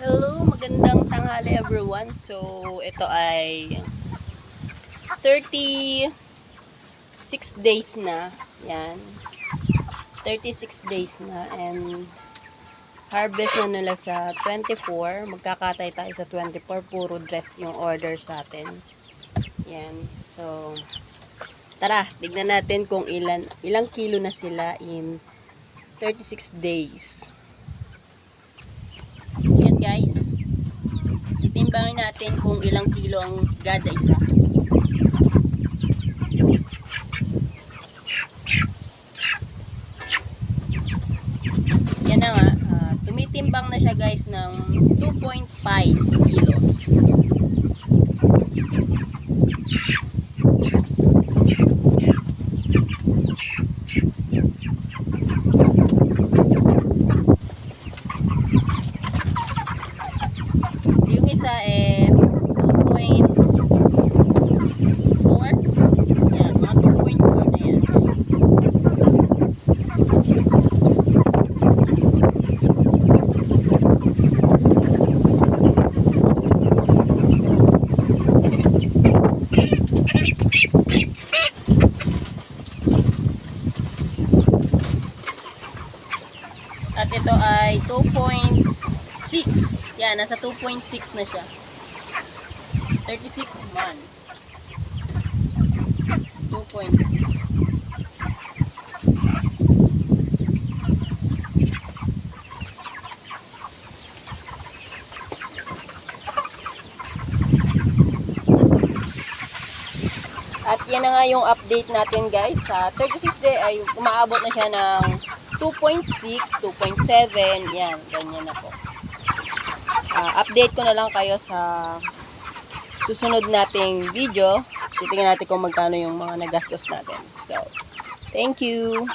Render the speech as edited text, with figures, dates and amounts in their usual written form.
Hello, magandang tanghali everyone. So, ito ay 36 days na. Yan. 36 days na and harvest na nila sa 24. Magkakatay tayo sa 24. Puro dress yung order sa atin. Yan. So, tara, tignan natin kung ilang kilo na sila in 36 days. Yan guys. Titimbangin natin kung ilang kilo ang gada isa. Yan na nga. Tumitimbang na siya guys ng 2.5 kilos. Yung isa 2.4. Yan, mga 2.4 na yan guys. At ito ay 2.6. Yan, nasa 2.6 na siya. 36 months. 2.6. At yan na nga yung update natin guys. Sa 36 day ay umaabot na siya ng 2.6, 2.7. Yan, ganyan na po. Update ko na lang kayo sa susunod nating video. Titingnan natin kung magkano yung mga nagastos natin. So, thank you!